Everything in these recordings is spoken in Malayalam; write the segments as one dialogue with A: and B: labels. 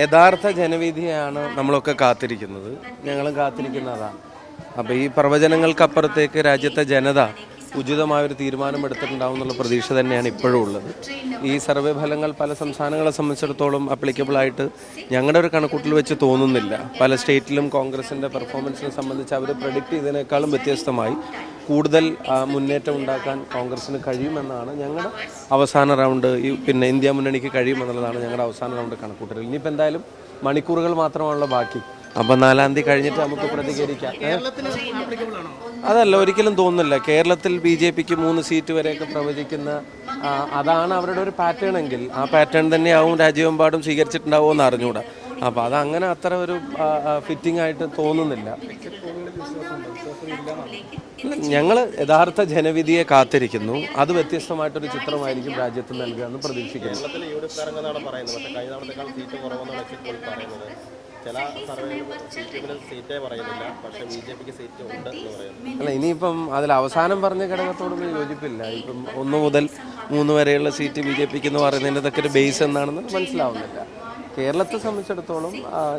A: യഥാർത്ഥ ജനവിധിയാണ് നമ്മളൊക്കെ കാത്തിരിക്കുന്നത്. ഞങ്ങളും കാത്തിരിക്കുന്നതാണ്. അപ്പോൾ ഈ പ്രവചനങ്ങൾക്കപ്പുറത്തേക്ക് രാജ്യത്തെ ജനത ഉചിതമായൊരു തീരുമാനമെടുത്തിട്ടുണ്ടാവും എന്നുള്ള പ്രതീക്ഷ തന്നെയാണ് ഇപ്പോഴും ഉള്ളത്. ഈ സർവേ ഫലങ്ങൾ പല സംസ്ഥാനങ്ങളെ സംബന്ധിച്ചിടത്തോളം ആയിട്ട് ഞങ്ങളുടെ ഒരു കണക്കൂട്ടിൽ വെച്ച് തോന്നുന്നില്ല. പല സ്റ്റേറ്റിലും കോൺഗ്രസിൻ്റെ പെർഫോമൻസിനെ സംബന്ധിച്ച് അവർ പ്രഡിക്റ്റ് ചെയ്തതിനേക്കാളും വ്യത്യസ്തമായി കൂടുതൽ മുന്നേറ്റം ഉണ്ടാക്കാൻ കോൺഗ്രസിന് കഴിയുമെന്നാണ് ഞങ്ങളുടെ അവസാന റൗണ്ട്. പിന്നെ ഇന്ത്യ മുന്നണിക്ക് കഴിയുമെന്നുള്ളതാണ് ഞങ്ങളുടെ അവസാന റൗണ്ട് കണക്കൂട്ടൽ. ഇനിയിപ്പോൾ എന്തായാലും മണിക്കൂറുകൾ മാത്രമാണുള്ള ബാക്കി. അപ്പം 4-ാം തീയതി കഴിഞ്ഞിട്ട് നമുക്ക് പ്രതികരിക്കാം. അതല്ല, ഒരിക്കലും തോന്നുന്നില്ല. കേരളത്തിൽ BJPക്ക് 3 സീറ്റ് വരെയൊക്കെ പ്രവചിക്കുന്ന അതാണ് അവരുടെ ഒരു പാറ്റേൺ എങ്കിൽ ആ പാറ്റേൺ തന്നെയാവും രാജ്യമെമ്പാടും സ്വീകരിച്ചിട്ടുണ്ടാവുമെന്ന് അറിഞ്ഞുകൂടാ. അപ്പോൾ അതങ്ങനെ അത്ര ഒരു ഫിറ്റിംഗ് ആയിട്ട് തോന്നുന്നില്ല. ഞങ്ങൾ യഥാർത്ഥ ജനവിധിയെ കാത്തിരിക്കുന്നു. അത് വ്യത്യസ്തമായിട്ടൊരു ചിത്രമായിരിക്കും രാജ്യത്ത് നൽകുക എന്ന് പ്രതീക്ഷിക്കുന്നു. അല്ല, ഇനിയിപ്പം അതിൽ അവസാനം പറഞ്ഞ ഘടകത്തോടൊന്നും യോജിപ്പില്ല. ഇപ്പം 1 മുതൽ 3 വരെയുള്ള സീറ്റ് BJPക്ക് എന്ന് പറയുന്നതിൻ്റെതൊക്കെ ഒരു ബേസ് എന്താണെന്ന് മനസ്സിലാവുന്നില്ല. കേരളത്തെ സംബന്ധിച്ചിടത്തോളം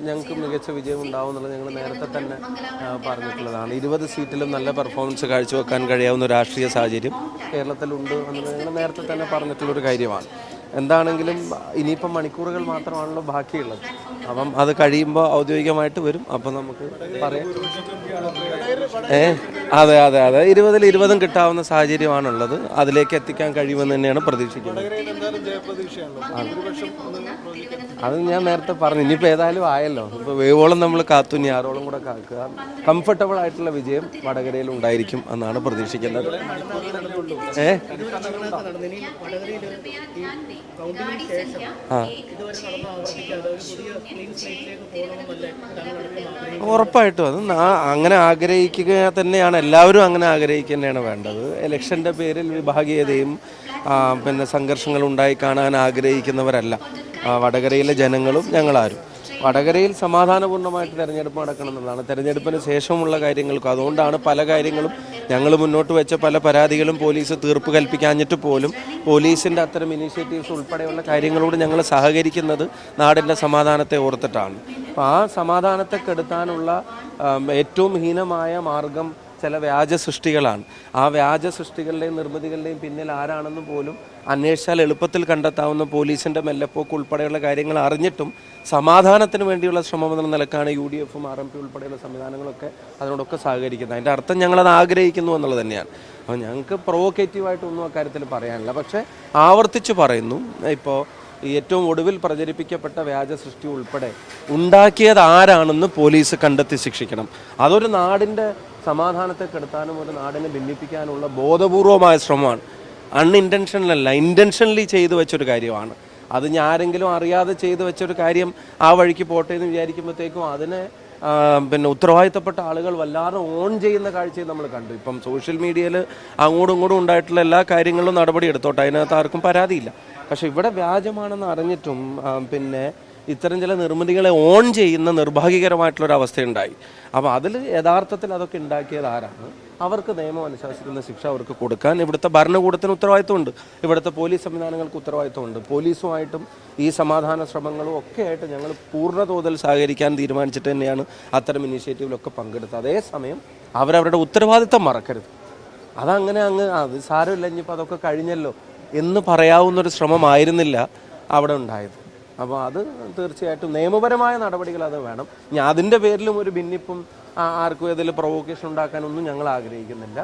A: ഞങ്ങൾക്ക് മികച്ച വിജയം ഉണ്ടാവും എന്നുള്ളത് ഞങ്ങൾ നേരത്തെ തന്നെ പറഞ്ഞിട്ടുള്ളതാണ്. 20 സീറ്റിലും നല്ല പെർഫോമൻസ് കാഴ്ചവെക്കാൻ കഴിയാവുന്ന രാഷ്ട്രീയ സാഹചര്യം കേരളത്തിലുണ്ട് എന്നുള്ളത് ഞങ്ങൾ നേരത്തെ തന്നെ പറഞ്ഞിട്ടുള്ളൊരു കാര്യമാണ്. എന്താണെങ്കിലും ഇനിയിപ്പം മണിക്കൂറുകൾ മാത്രമാണല്ലോ ബാക്കിയുള്ളത്. അപ്പം അത് കഴിയുമ്പോൾ ഔദ്യോഗികമായിട്ട് വരും. അപ്പം നമുക്ക് പറയാം. അതെ 20-ൽ 20 കിട്ടാവുന്ന സാഹചര്യമാണുള്ളത്. അതിലേക്ക് എത്തിക്കാൻ കഴിയുമെന്ന് തന്നെയാണ് പ്രതീക്ഷിക്കുന്നത്. അത് ഞാൻ നേരത്തെ പറഞ്ഞു. ഇനിയിപ്പോൾ ഏതായാലും ആയല്ലോ. ഇപ്പോൾ വേവോളം നമ്മൾ കാത്തു, ഇനി 6ഓളം കൂടെ കാക്കുക. കംഫർട്ടബിൾ ആയിട്ടുള്ള വിജയം വടകരയിൽ ഉണ്ടായിരിക്കും എന്നാണ് പ്രതീക്ഷിക്കുന്നത്. ഉറപ്പായിട്ടും അത് അങ്ങനെ ആഗ്രഹിക്കുക തന്നെയാണ്. എല്ലാവരും അങ്ങനെ ആഗ്രഹിക്കുക തന്നെയാണ് വേണ്ടത്. ഇലക്ഷൻ്റെ പേരിൽ വിഭാഗീയതയും പിന്നെ സംഘർഷങ്ങൾ ഉണ്ടായി കാണാൻ ആഗ്രഹിക്കുന്നവരല്ല വടകരയിലെ ജനങ്ങളും ഞങ്ങളാരും. വടകരയിൽ സമാധാനപൂർണ്ണമായിട്ട് തെരഞ്ഞെടുപ്പ് നടക്കണം എന്നുള്ളതാണ്. തെരഞ്ഞെടുപ്പിന് ശേഷമുള്ള കാര്യങ്ങൾക്കും അതുകൊണ്ടാണ് പല കാര്യങ്ങളും ഞങ്ങൾ മുന്നോട്ട് വെച്ച പല പരാതികളും പോലീസ് തീർപ്പ് കൽപ്പിക്കാഞ്ഞിട്ട് പോലും പോലീസിൻ്റെ അത്തരം ഇനീഷ്യേറ്റീവ്സ് ഉൾപ്പെടെയുള്ള കാര്യങ്ങളോട് ഞങ്ങൾ സഹകരിക്കുന്നത് നാടിൻ്റെ സമാധാനത്തെ ഓർത്തിട്ടാണ്. അപ്പോൾ ആ സമാധാനത്തെ കെടുത്താനുള്ള ഏറ്റവും ഹീനമായ മാർഗം ചില വ്യാജ സൃഷ്ടികളാണ്. ആ വ്യാജ സൃഷ്ടികളുടെയും നിർമ്മിതികളുടെയും പിന്നിൽ ആരാണെന്ന് പോലും അന്വേഷിച്ചാൽ എളുപ്പത്തിൽ കണ്ടെത്താവുന്ന പോലീസിൻ്റെ മെല്ലപ്പോക്ക് ഉൾപ്പെടെയുള്ള കാര്യങ്ങൾ അറിഞ്ഞിട്ടും സമാധാനത്തിന് വേണ്ടിയുള്ള ശ്രമം എന്ന നിലക്കാണ് UDFും RMP ഉൾപ്പെടെയുള്ള സംവിധാനങ്ങളൊക്കെ അതിനോടൊക്കെ സഹകരിക്കുന്നത്. അതിൻ്റെ അർത്ഥം ഞങ്ങളത് ആഗ്രഹിക്കുന്നു എന്നുള്ളത് തന്നെയാണ്. അപ്പോൾ ഞങ്ങൾക്ക് പ്രൊവോക്കേറ്റീവായിട്ടൊന്നും അക്കാര്യത്തിൽ പറയാനില്ല. പക്ഷേ ആവർത്തിച്ച് പറയുന്നു, ഇപ്പോൾ ഏറ്റവും ഒടുവിൽ പ്രചരിപ്പിക്കപ്പെട്ട വ്യാജ സൃഷ്ടി ഉൾപ്പെടെ ഉണ്ടാക്കിയത് ആരാണെന്ന് പോലീസ് കണ്ടെത്തി ശിക്ഷിക്കണം. അതൊരു നാടിൻ്റെ സമാധാനത്തെ കെടുത്താനും ഒരു നാടിനെ ഭിന്നിപ്പിക്കാനുള്ള ബോധപൂർവമായ ശ്രമമാണ്. അൺഇൻറ്റൻഷനലല്ല, ഇൻറ്റൻഷനലി ചെയ്തു വെച്ചൊരു കാര്യമാണ്. അത് ഞാൻ ആരെങ്കിലും അറിയാതെ ചെയ്തു വെച്ചൊരു കാര്യം ആ വഴിക്ക് പോട്ടെ എന്ന് വിചാരിക്കുമ്പോഴത്തേക്കും അതിനെ പിന്നെ ഉത്തരവാദിത്തപ്പെട്ട ആളുകൾ വല്ലാതെ ഓൺ ചെയ്യുന്ന കാഴ്ചയും നമ്മൾ കണ്ടു. ഇപ്പം സോഷ്യൽ മീഡിയയിൽ അങ്ങോട്ടും ഇങ്ങോട്ടും ഉണ്ടായിട്ടുള്ള എല്ലാ കാര്യങ്ങളിലും നടപടി എടുത്തോട്ടെ, അതിനകത്ത് ആർക്കും പരാതിയില്ല. പക്ഷെ ഇവിടെ വ്യാജമാണെന്ന് അറിഞ്ഞിട്ടും പിന്നെ ഇത്തരം ചില നിർമ്മിതികളെ ഓൺ ചെയ്യുന്ന നിർഭാഗ്യകരമായിട്ടുള്ളൊരവസ്ഥയുണ്ടായി. അപ്പോൾ അതിൽ യഥാർത്ഥത്തിൽ അതൊക്കെ ഉണ്ടാക്കിയത് ആരാണ്? അവർക്ക് നിയമം അനുശാസിക്കുന്ന ശിക്ഷ അവർക്ക് കൊടുക്കാൻ ഇവിടുത്തെ ഭരണകൂടത്തിന് ഉത്തരവാദിത്വമുണ്ട്, ഇവിടുത്തെ പോലീസ് സംവിധാനങ്ങൾക്ക് ഉത്തരവാദിത്വമുണ്ട്. പോലീസുമായിട്ടും ഈ സമാധാന ശ്രമങ്ങളും ഒക്കെ ആയിട്ട് ഞങ്ങൾ പൂർണ്ണതോതിൽ സഹകരിക്കാൻ തീരുമാനിച്ചിട്ട് തന്നെയാണ് അത്തരം ഇനീഷ്യേറ്റീവിലൊക്കെ പങ്കെടുത്തത്. അതേസമയം അവരവരുടെ ഉത്തരവാദിത്തം മറക്കരുത്. അതങ്ങനെ അത് സാരമില്ല, ഇനിയിപ്പോൾ അതൊക്കെ കഴിഞ്ഞല്ലോ എന്ന് പറയാവുന്നൊരു ശ്രമമായിരുന്നില്ല അവിടെ ഉണ്ടായത്. അപ്പോൾ അത് തീർച്ചയായിട്ടും നിയമപരമായ നടപടികൾ അത് വേണം. ഇനി അതിൻ്റെ പേരിലും ഒരു ഭിന്നിപ്പും ആർക്കും ഇതിൽ പ്രൊവോക്കേഷൻ ഉണ്ടാക്കാനൊന്നും ഞങ്ങൾ ആഗ്രഹിക്കുന്നില്ല.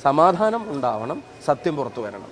A: സമാധാനം ഉണ്ടാവണം, സത്യം പുറത്തു വരണം.